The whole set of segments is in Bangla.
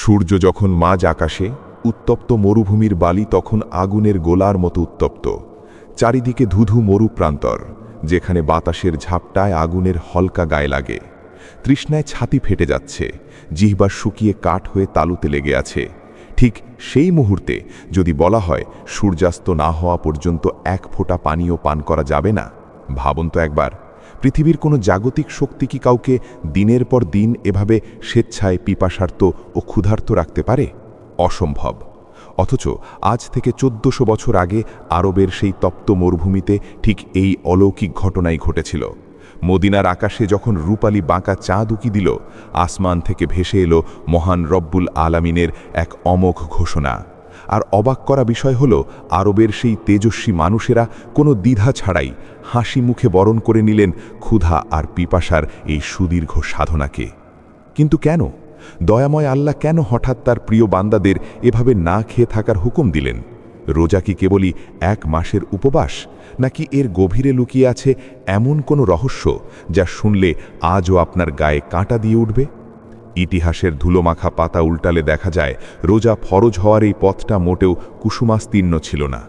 সূর্য যখন মাঝ আকাশে, উত্তপ্ত মরুভূমির বালি তখন আগুনের গোলার মতো উত্তপ্ত। চারিদিকে ধুধু মরু প্রান্তর, যেখানে বাতাসের ঝাপটায় আগুনের হলকা গায়ে লাগে। তৃষ্ণায় ছাতি ফেটে যাচ্ছে, জিহ্বা শুকিয়ে কাঠ হয়ে তালুতে লেগে আছে। ঠিক সেই মুহূর্তে যদি বলা হয় সূর্যাস্ত না হওয়া পর্যন্ত এক ফোঁটা পানীয় পান করা যাবে না, ভাবুন তো একবার, পৃথিবীর কোনো জাগতিক শক্তি কি কাউকে দিনের পর দিন এভাবে স্বেচ্ছায় পিপাসার্ত ও ক্ষুধার্ত রাখতে পারে? অসম্ভব। অথচ আজ থেকে 1400 বছর আগে আরবের সেই তপ্ত মরুভূমিতে ঠিক এই অলৌকিক ঘটনাই ঘটেছিল। মদিনার আকাশে যখন রূপালী বাঁকা চাঁদ উকি দিল, আসমান থেকে ভেসে এলো মহান রব্বুল আলামিনের এক অমোঘ ঘোষণা। আর অবাক করা বিষয় হল, আরবের সেই তেজস্বী মানুষেরা কোনো দ্বিধা ছাড়াই হাসি মুখে বরণ করে নিলেন ক্ষুধা আর পিপাসার এই সুদীর্ঘ সাধনাকে। কিন্তু কেন? দয়াময় আল্লাহ কেন হঠাৎ তার প্রিয় বান্দাদের এভাবে না খেয়ে থাকার হুকুম দিলেন? রোজা কি কেবলই 1 মাসের উপবাস, নাকি এর গভীরে লুকিয়ে আছে এমন কোনো রহস্য যা শুনলে আজও আপনার গায়ে কাঁটা দিয়ে উঠবে? ইতিহাসের ধুলোমাখা পাতা উল্টালে দেখা যায়, রোজা ফরজ হওয়ার এই পথটা মোটেও কুসুমাস্তীর্ণ ছিল না।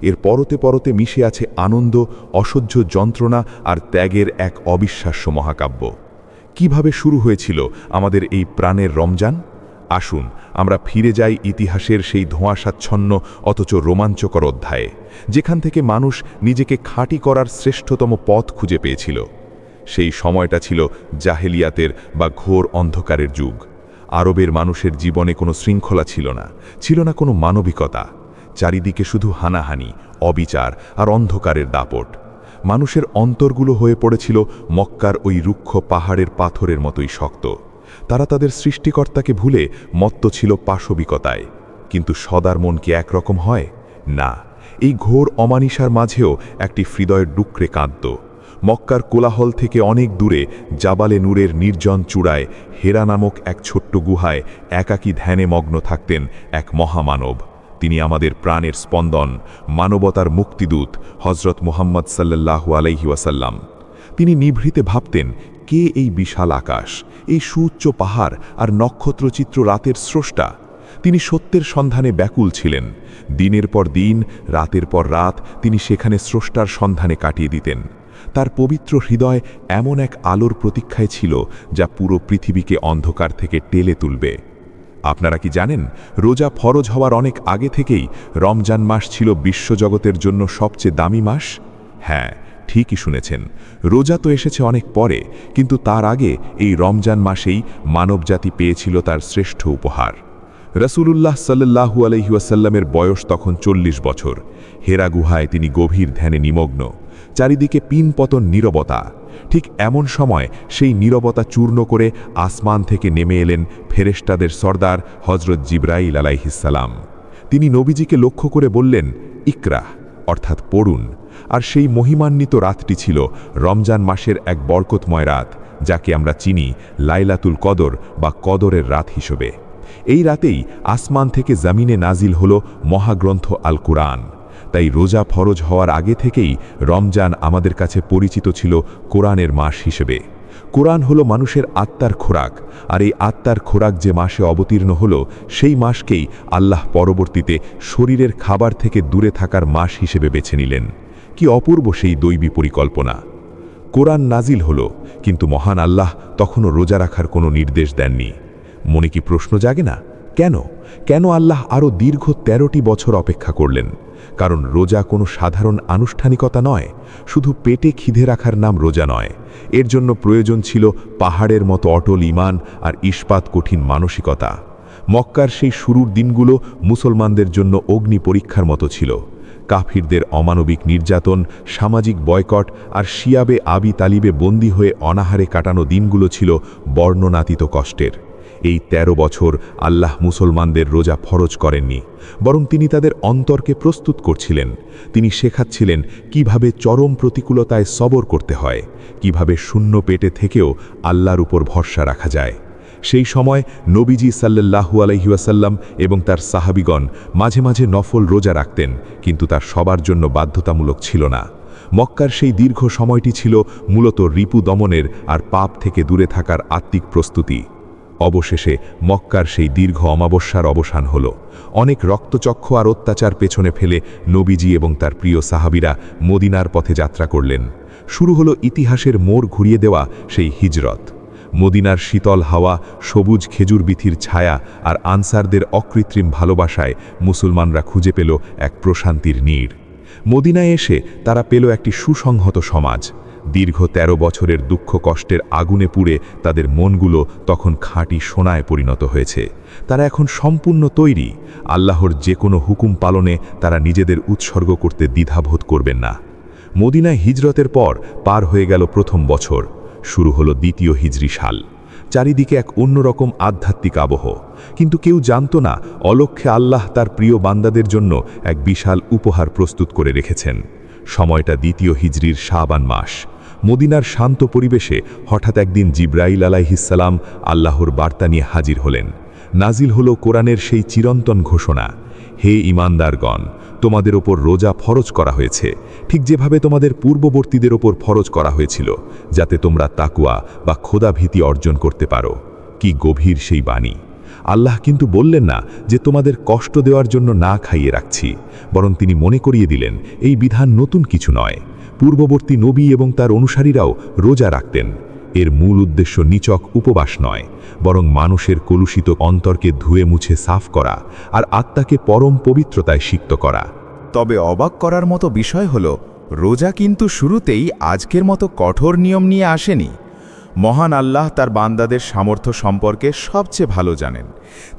এর পরতে পরতে মিশে আছে আনন্দ, অসহ্য যন্ত্রণা আর ত্যাগের এক অবিশ্বাস্য মহাকাব্য। কিভাবে শুরু হয়েছিল আমাদের এই প্রাণের রমজান? আসুন আমরা ফিরে যাই ইতিহাসের সেই ধোঁয়াশাচ্ছন্ন অথচ রোমাঞ্চকর অধ্যায়ে, যেখান থেকে মানুষ নিজেকে খাঁটি করার শ্রেষ্ঠতম পথ খুঁজে পেয়েছিল। সেই সময়টা ছিল জাহেলিয়াতের বা ঘোর অন্ধকারের যুগ। আরবের মানুষের জীবনে কোনো শৃঙ্খলা ছিল না কোনো মানবিকতা। চারিদিকে শুধু হানাহানি, অবিচার আর অন্ধকারের দাপট। মানুষের অন্তরগুলো হয়ে পড়েছিল মক্কার ওই রুক্ষ পাহাড়ের পাথরের মতোই শক্ত। তারা তাদের সৃষ্টিকর্তাকে ভুলে মত্ত ছিল পাশবিকতায়। কিন্তু সদার মন কি একরকম হয়? না। এই ঘোর অমানিসার মাঝেও একটি হৃদয়ের ডুকরে কাঁদত। মক্কার কোলাহল থেকে অনেক দূরে জাবালে নূরের নির্জন চূড়ায় হেরা নামক এক ছোট্ট গুহায় একাকী ধ্যানে মগ্ন থাকতেন এক মহামানব। তিনি আমাদের প্রাণের স্পন্দন, মানবতার মুক্তিদূত হযরত মুহাম্মদ সাল্লাল্লাহু আলাইহি ওয়াসাল্লাম। তিনি নিভৃতে ভাবতেন, কে এই বিশাল আকাশ, এই সুউচ্চ পাহাড় আর নক্ষত্রচিত্র রাতের স্রষ্টা? তিনি সত্যের সন্ধানে ব্যাকুল ছিলেন। দিনের পর দিন, রাতের পর রাত তিনি সেখানে স্রষ্টার সন্ধানে কাটিয়ে দিতেন। তার পবিত্র হৃদয় এমন এক আলোর প্রতীক্ষায় ছিল যা পুরো পৃথিবীকে অন্ধকার থেকে টেলে তুলবে। আপনারা কি জানেন, রোজা ফরজ হওয়ার অনেক আগে থেকেই রমজান মাস ছিল বিশ্বজগতের জন্য সবচেয়ে দামি মাস? হ্যাঁ, ঠিকই শুনেছেন। রোজা তো এসেছে অনেক পরে, কিন্তু তার আগে এই রমজান মাসেই মানবজাতি পেয়েছিল তার শ্রেষ্ঠ উপহার। রাসূলুল্লাহ সাল্লাল্লাহু আলাইহি ওয়াসাল্লামের বয়স তখন 40 বছর। হেরা গুহায় তিনি গভীর ধ্যানে নিমগ্ন। চারিদিকে পিনপতন নীরবতা। ঠিক এমন সময় সেই নীরবতা চূর্ণ করে আসমান থেকে নেমে এলেন ফেরেশতাদের সর্দার হযরত জিবরাইল আলাইহিসসালাম। তিনি নবীজিকে লক্ষ্য করে বললেন, ইকরা, অর্থাৎ পড়ুন। আর সেই মহিমান্বিত রাতটি ছিল রমজান মাসের এক বরকতময় রাত, যাকে আমরা চিনি লাইলাতুল কদর বা কদরের রাত হিসেবে। এই রাতেই আসমান থেকে জমিনে নাজিল হল মহাগ্রন্থ আল কুরআন। তাই রোজা ফরজ হওয়ার আগে থেকেই রমজান আমাদের কাছে পরিচিত ছিল কোরআনের মাস হিসেবে। কোরআন হলো মানুষের আত্মার খোরাক, আর এই আত্মার খোরাক যে মাসে অবতীর্ণ হলো, সেই মাসকেই আল্লাহ পরবর্তীতে শরীরের খাবার থেকে দূরে থাকার মাস হিসেবে বেছে নিলেন। কি অপূর্ব সেই দৈবী পরিকল্পনা! কোরআন নাজিল হলো, কিন্তু মহান আল্লাহ তখনও রোজা রাখার কোনো নির্দেশ দেননি। মনে কি প্রশ্ন জাগে না, কেন আল্লাহ আরও দীর্ঘ 13টি বছর অপেক্ষা করলেন? কারণ রোজা কোনো সাধারণ আনুষ্ঠানিকতা নয়, শুধু পেটে খিদে রাখার নাম রোজা নয়। এর জন্য প্রয়োজন ছিল পাহাড়ের মতো অটল ঈমান আর ইস্পাত কঠিন মানসিকতা। মক্কার সেই শুরুর দিনগুলো মুসলমানদের জন্য অগ্নি পরীক্ষার মতো ছিল। কাফিরদের অমানবিক নির্যাতন, সামাজিক বয়কট আর শিয়াবে আবি তালিবে বন্দী হয়ে অনাহারে কাটানো দিনগুলো ছিল বর্ণনাতীত কষ্টের। এই 13 বছর আল্লাহ মুসলমানদের রোজা ফরজ করেননি, বরং তিনি তাদের অন্তরকে প্রস্তুত করছিলেন। তিনি শেখাচ্ছিলেন কিভাবে চরম প্রতিকূলতায় সবর করতে হয়, কিভাবে শূন্য পেটে থেকেও আল্লাহর উপর ভরসা রাখা যায়। সেই সময় নবীজি সাল্লাল্লাহু আলাইহি ওয়াসাল্লাম এবং তার সাহাবীগণ মাঝে মাঝে নফল রোজা রাখতেন, কিন্তু তার সবার জন্য বাধ্যতামূলক ছিল না। মক্কার সেই দীর্ঘ সময়টি ছিল মূলত রিপু দমনের আর পাপ থেকে দূরে থাকার আত্মিক প্রস্তুতি। অবশেষে মক্কার সেই দীর্ঘ অমাবস্যার অবসান হল। অনেক রক্তচক্ষু আর অত্যাচার পেছনে ফেলে নবীজি এবং তার প্রিয় সাহাবীরা মদিনার পথে যাত্রা করলেন। শুরু হলো ইতিহাসের মোড় ঘুরিয়ে দেওয়া সেই হিজরত। মদিনার শীতল হাওয়া, সবুজ খেজুর বিথির ছায়া আর আনসারদের অকৃত্রিম ভালোবাসায় মুসলমানরা খুঁজে পেল এক প্রশান্তির নীড়। মদিনায় এসে তারা পেল একটি সুসংহত সমাজ। দীর্ঘ ১৩ বছরের দুঃখ কষ্টের আগুনে পুড়ে তাদের মনগুলো তখন খাঁটি সোনায় পরিণত হয়েছে। তারা এখন সম্পূর্ণ তৈরি। আল্লাহর যে কোনো হুকুম পালনে তারা নিজেদের উৎসর্গ করতে দ্বিধাবোধ করবেন না। মদিনায় হিজরতের পর পার হয়ে গেল প্রথম বছর। শুরু হলো দ্বিতীয় হিজরি সাল। চারিদিকে এক অন্যরকম আধ্যাত্মিক আবহ। কিন্তু কেউ জানত না অলক্ষ্যে আল্লাহ তার প্রিয় বান্দাদের জন্য এক বিশাল উপহার প্রস্তুত করে রেখেছেন। সময়টা দ্বিতীয় হিজরির শাবান মাস। মদিনার শান্ত পরিবেশে হঠাৎ একদিন জিব্রাইল আলাইহিসসালাম আল্লাহর বার্তা নিয়ে হাজির হলেন। নাজিল হলো কোরআনের সেই চিরন্তন ঘোষণা, হে ঈমানদারগণ, তোমাদের ওপর রোজা ফরজ করা হয়েছে, ঠিক যেভাবে তোমাদের পূর্ববর্তীদের ওপর ফরজ করা হয়েছিল, যাতে তোমরা তাকওয়া বা খোদাভীতি অর্জন করতে পারো। কি গভীর সেই বাণী! আল্লাহ কিন্তু বললেন না যে তোমাদের কষ্ট দেওয়ার জন্য না খাইয়ে রাখছি, বরং তিনি মনে করিয়ে দিলেন এই বিধান নতুন কিছু নয়। পূর্ববর্তী নবী এবং তার অনুসারীরাও রোজা রাখতেন। এর মূল উদ্দেশ্য নিছক উপবাস নয়, বরং মানুষের কলুষিত অন্তরকে ধুয়ে মুছে সাফ করা আর আত্মাকে পরম পবিত্রতায় সিক্ত করা। তবে অবাক করার মতো বিষয় হল, রোজা কিন্তু শুরুতেই আজকের মতো কঠোর নিয়ম নিয়ে আসেনি। মহান আল্লাহ তার বান্দাদের সামর্থ্য সম্পর্কে সবচেয়ে ভালো জানেন।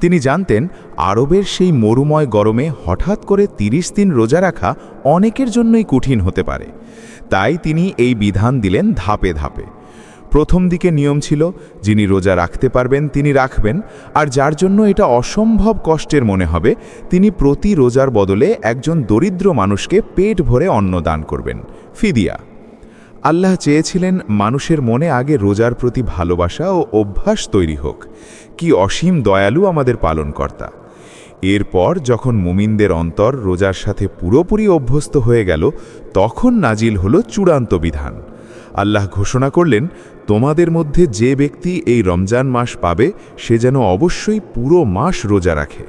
তিনি জানতেন আরবের সেই মরুময় গরমে হঠাৎ করে ৩০ দিন রোজা রাখা অনেকের জন্যই কঠিন হতে পারে। তাই তিনি এই বিধান দিলেন ধাপে ধাপে। প্রথম দিকে নিয়ম ছিল, যিনি রোজা রাখতে পারবেন তিনি রাখবেন, আর যার জন্য এটা অসম্ভব কষ্টের মনে হবে তিনি প্রতি রোজার বদলে একজন দরিদ্র মানুষকে পেট ভরে অন্ন দান করবেন, ফিদিয়া। আল্লাহ চেয়েছিলেন মানুষের মনে আগে রোজার প্রতি ভালোবাসা ও অভ্যাস তৈরি হোক। কি অসীম দয়ালু আমাদের পালনকর্তা! এরপর যখন মুমিনদের অন্তর রোজার সাথে পুরোপুরি অভ্যস্ত হয়ে গেল, তখন নাজিল হলো চূড়ান্ত বিধান। আল্লাহ ঘোষণা করলেন, তোমাদের মধ্যে যে ব্যক্তি এই রমজান মাস পাবে সে যেন অবশ্যই পুরো মাস রোজা রাখে।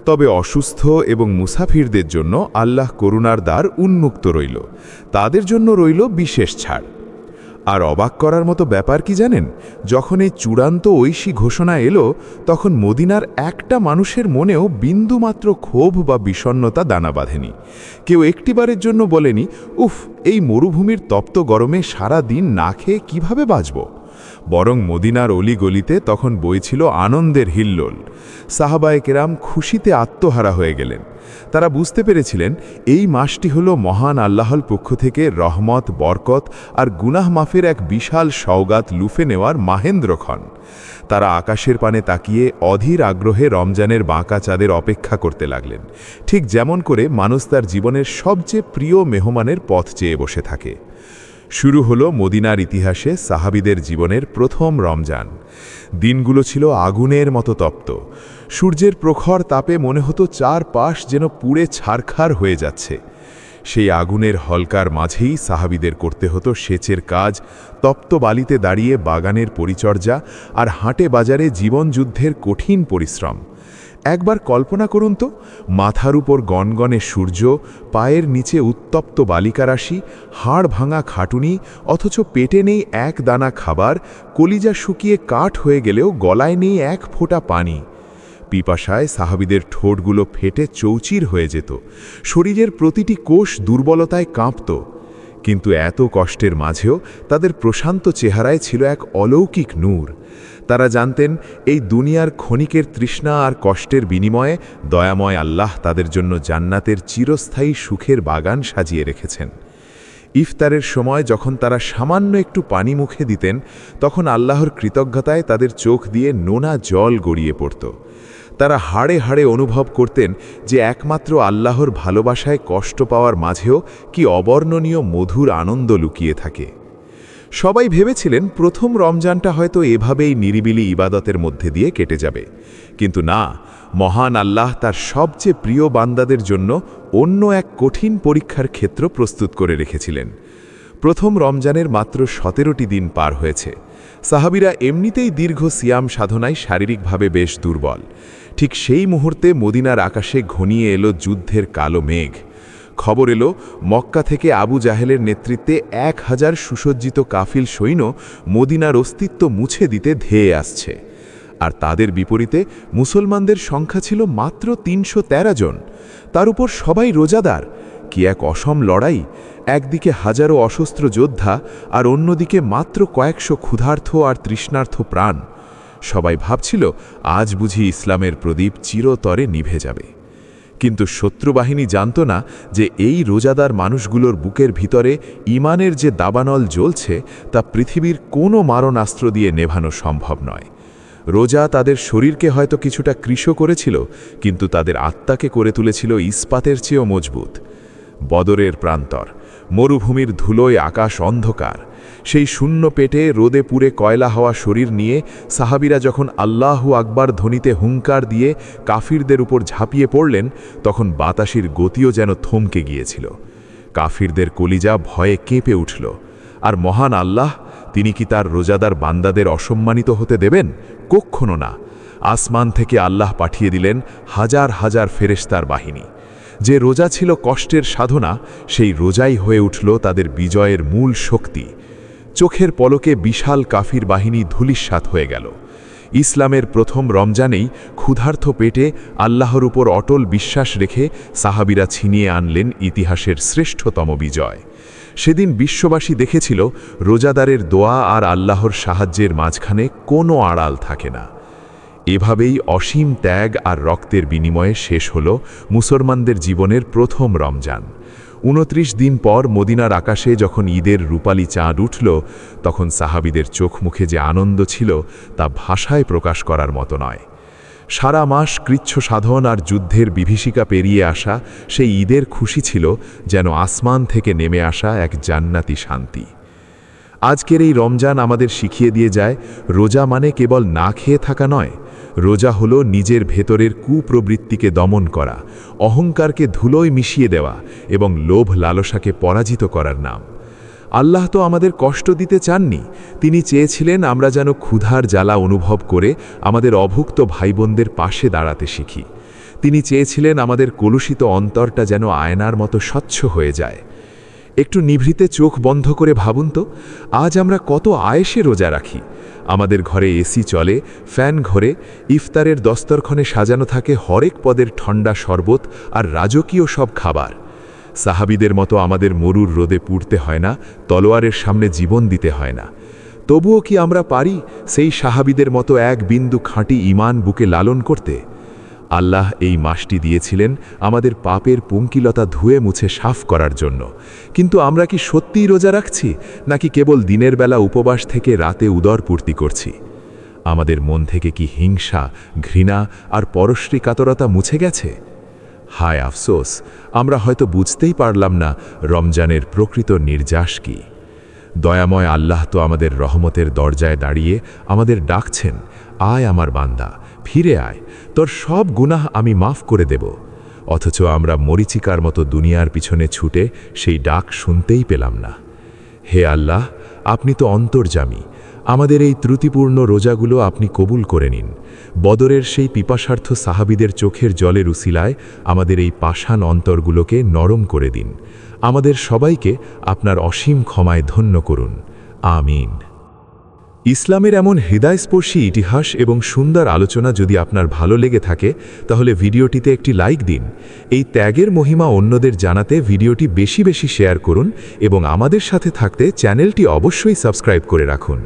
তবে অসুস্থ এবং মুসাফিরদের জন্য আল্লাহ করুণার দ্বার উন্মুক্ত রইল, তাদের জন্য রইল বিশেষ ছাড়। আর অবাক করার মতো ব্যাপার কি জানেন, যখন এই চূড়ান্ত ঐশী ঘোষণা এলো, তখন মদিনার একটা মানুষের মনেও বিন্দুমাত্র ক্ষোভ বা বিষণ্ণতা দানা বাঁধেনি। কেউ একটিবারের জন্য বলেনি, উফ, এই মরুভূমির তপ্ত গরমে সারা দিন না খেয়ে কীভাবে বাঁচব। বরং মদিনার অলিগলিতে তখন বইছিল আনন্দের হিল্লোল। সাহাবায়ে কেরাম খুশিতে আত্মহারা হয়ে গেলেন। তারা বুঝতে পেরেছিলেন এই মাসটি হল মহান আল্লাহর পক্ষ থেকে রহমত, বরকত আর গুনাহ মাফের এক বিশাল সওগাত লুফে নেওয়ার মাহেন্দ্রক্ষণ। তারা আকাশের পানে তাকিয়ে অধীর আগ্রহে রমজানের বাঁকা চাঁদের অপেক্ষা করতে লাগলেন, ঠিক যেমন করে মানুষ তার জীবনের সবচেয়ে প্রিয় মেহমানের পথ চেয়ে বসে থাকে। শুরু হলো মদিনার ইতিহাসে সাহাবীদের জীবনের প্রথম রমজান। দিনগুলো ছিল আগুনের মতো তপ্ত। সূর্যের প্রখর তাপে মনে হতো চারপাশ যেন পুড়ে ছারখার হয়ে যাচ্ছে। সেই আগুনের হলকার মাঝেই সাহাবীদের করতে হতো সেচের কাজ, তপ্ত বালিতে দাঁড়িয়ে বাগানের পরিচর্যা আর হাটে বাজারে জীবনযুদ্ধের কঠিন পরিশ্রম। একবার কল্পনা করুন তো, মাথার উপর গনগনে সূর্য, পায়ের নিচে উত্তপ্ত বালিকারাশি, হাড় ভাঙা খাটুনি, অথচ পেটে নেই এক দানা খাবার, কলিজা শুকিয়ে কাঠ হয়ে গেলেও গলায় নেই এক ফোঁটা পানি। পিপাসায় সাহাবীদের ঠোঁটগুলো ফেটে চৌচির হয়ে যেত, শরীরের প্রতিটি কোষ দুর্বলতায় কাঁপত। কিন্তু এত কষ্টের মাঝেও তাদের প্রশান্ত চেহারায় ছিল এক অলৌকিক নূর। তারা জানতেন এই দুনিয়ার ক্ষণিকের তৃষ্ণা আর কষ্টের বিনিময়ে দয়াময় আল্লাহ তাদের জন্য জান্নাতের চিরস্থায়ী সুখের বাগান সাজিয়ে রেখেছেন। ইফতারের সময় যখন তারা সামান্য একটু পানি মুখে দিতেন, তখন আল্লাহর কৃতজ্ঞতায় তাদের চোখ দিয়ে নোনা জল গড়িয়ে পড়ত। তারা হাড়ে হাড়ে অনুভব করতেন যে একমাত্র আল্লাহর ভালোবাসায় কষ্ট পাওয়ার মাঝেও কি অবর্ণনীয় মধুর আনন্দ লুকিয়ে থাকে। সবাই ভেবেছিলেন প্রথম রমজানটা হয়তো এভাবেই নিরিবিলি ইবাদতের মধ্যে দিয়ে কেটে যাবে, কিন্তু না, মহান আল্লাহ তার সবচেয়ে প্রিয় বান্দাদের জন্য অন্য এক কঠিন পরীক্ষার ক্ষেত্র প্রস্তুত করে রেখেছিলেন। প্রথম রমজানের মাত্র 17টি দিন পার হয়েছে। সাহাবীরা এমনিতেই দীর্ঘ সিয়াম সাধনায় শারীরিকভাবে বেশ দুর্বল। ঠিক সেই মুহূর্তে মদিনার আকাশে ঘনিয়ে এলো যুদ্ধের কালো মেঘ। খবর এলো মক্কা থেকে আবু জাহেলের নেতৃত্বে 1000 সুসজ্জিত কাফিল সৈন্য মদিনার অস্তিত্ব মুছে দিতে ধেয়ে আসছে। আর তাদের বিপরীতে মুসলমানদের সংখ্যা ছিল মাত্র 313 জন। তার উপর সবাই রোজাদার। কি এক অসম লড়াই! একদিকে হাজারো অসস্ত্র যোদ্ধা আর অন্যদিকে মাত্র কয়েকশো ক্ষুধার্থ আর তৃষ্ণার্থ প্রাণ। সবাই ভাবছিল আজ বুঝি ইসলামের প্রদীপ চিরতরে নিভে যাবে। কিন্তু শত্রুবাহিনী জানত না যে এই রোজাদার মানুষগুলোর বুকের ভিতরে ঈমানের যে দাবানল জ্বলছে তা পৃথিবীর কোনো মারণাস্ত্র দিয়ে নেভানো সম্ভব নয়। রোজা তাদের শরীরকে হয়তো কিছুটা কৃশ করেছিল, কিন্তু তাদের আত্মাকে করে তুলেছিল ইস্পাতের চেয়েও মজবুত। বদরের প্রান্তর, মরুভূমির ধুলোয় আকাশ অন্ধকার। সেই শূন্য পেটে রোদে পুড়ে কয়লা হওয়া শরীর নিয়ে সাহাবীরা যখন আল্লাহু আকবার ধ্বনিতে হুঙ্কার দিয়ে কাফিরদের উপর ঝাঁপিয়ে পড়লেন, তখন বাতাসের গতিও যেন থমকে গিয়েছিল। কাফিরদের কলিজা ভয়ে কেঁপে উঠল। আর মহান আল্লাহ, তিনি কি তার রোজাদার বান্দাদের অসম্মানিত হতে দেবেন? কক্ষনো না। আসমান থেকে আল্লাহ পাঠিয়ে দিলেন হাজার হাজার ফেরেশতার বাহিনী। যে রোজা ছিল কষ্টের সাধনা, সেই রোজাই হয়ে উঠল তাদের বিজয়ের মূল শক্তি। চোখের পলকে বিশাল কাফির বাহিনী ধূলিসাৎ হয়ে গেল। ইসলামের প্রথম রমজানেই ক্ষুধার্থ পেটে আল্লাহর উপর অটল বিশ্বাস রেখে সাহাবীরা ছিনিয়ে আনলেন ইতিহাসের শ্রেষ্ঠতম বিজয়। সেদিন বিশ্ববাসী দেখেছিল রোজাদারের দোয়া আর আল্লাহর সাহায্যের মাঝখানে কোনো আড়াল থাকে না। এভাবেই অসীম ত্যাগ আর রক্তের বিনিময়ে শেষ হল মুসলমানদের জীবনের প্রথম রমজান। 29 দিন পর মদিনার আকাশে যখন ঈদের রূপালী চাঁদ উঠল, তখন সাহাবীদের চোখ মুখে যে আনন্দ ছিল তা ভাষায় প্রকাশ করার মতো নয়। সারা মাস কৃচ্ছ সাধন আর যুদ্ধের বিভীষিকা পেরিয়ে আসা সেই ঈদের খুশি ছিল যেন আসমান থেকে নেমে আসা এক জান্নাতি শান্তি। আজকের এই রমজান আমাদের শিখিয়ে দিয়ে যায়, রোজা মানে কেবল না খেয়ে থাকা নয়। রোজা হলো নিজের ভেতরের কুপ্রবৃত্তিকে দমন করা, অহংকারকে ধুলোয় মিশিয়ে দেওয়া এবং লোভ লালসাকে পরাজিত করার নাম। আল্লাহ তো আমাদের কষ্ট দিতে চাননি, তিনি চেয়েছিলেন আমরা যেন ক্ষুধার জ্বালা অনুভব করে আমাদের অভুক্ত ভাইবোনদের পাশে দাঁড়াতে শিখি। তিনি চেয়েছিলেন আমাদের কলুষিত অন্তরটা যেন আয়নার মতো স্বচ্ছ হয়ে যায়। একটু নিভৃতে চোখ বন্ধ করে ভাবুন তো, আজ আমরা কত আয়েশে রোজা রাখি। আমাদের ঘরে এসি চলে, ফ্যান ঘরে, ইফতারের দস্তরখানে সাজানো থাকে হরেক পদের ঠান্ডা শরবত আর রাজকীয় সব খাবার। সাহাবীদের মতো আমাদের মরুর রোদে পুড়তে হয় না, তলোয়ারের সামনে জীবন দিতে হয় না। তবুও কি আমরা পারি সেই সাহাবীদের মতো এক বিন্দু খাঁটি ঈমান বুকে লালন করতে? আল্লাহ এই মাসটি দিয়েছিলেন আমাদের পাপের পঙ্কিলতা ধুয়ে মুছে সাফ করার জন্য। কিন্তু আমরা কি সত্যিই রোজা রাখছি, নাকি কেবল দিনের বেলা উপবাস থেকে রাতে উদরপূর্তি করছি? আমাদের মন থেকে কি হিংসা, ঘৃণা আর পরশ্রী কাতরতা মুছে গেছে? হায় আফসোস, আমরা হয়তো বুঝতেই পারলাম না রমজানের প্রকৃত নির্যাস কি। দয়াময় আল্লাহ তো আমাদের রহমতের দরজায় দাঁড়িয়ে আমাদের ডাকছেন, আয় আমার বান্দা, ফিরে আয়, তোর সব গুনাহ আমি মাফ করে দেব। অথচ আমরা মরিচিকার মতো দুনিয়ার পিছনে ছুটে সেই ডাক শুনতেই পেলাম না। হে আল্লাহ, আপনি তো অন্তর্যামী, আমাদের এই ত্রুটিপূর্ণ রোজাগুলো আপনি কবুল করে নিন। বদরের সেই পিপাসার্থ সাহাবীদের চোখের জলের উসিলায় আমাদের এই পাষাণ অন্তরগুলোকে নরম করে দিন। আমাদের সবাইকে আপনার অসীম ক্ষমায় ধন্য করুন। আমিন। ইসলামের এমন হৃদয়স্পর্শী ইতিহাস এবং সুন্দর আলোচনা যদি আপনার ভালো লেগে থাকে, তাহলে ভিডিওটিতে একটি লাইক দিন। এই ত্যাগের মহিমা অন্যদের জানাতে ভিডিওটি বেশি বেশি শেয়ার করুন এবং আমাদের সাথে থাকতে চ্যানেলটি অবশ্যই সাবস্ক্রাইব করে রাখুন।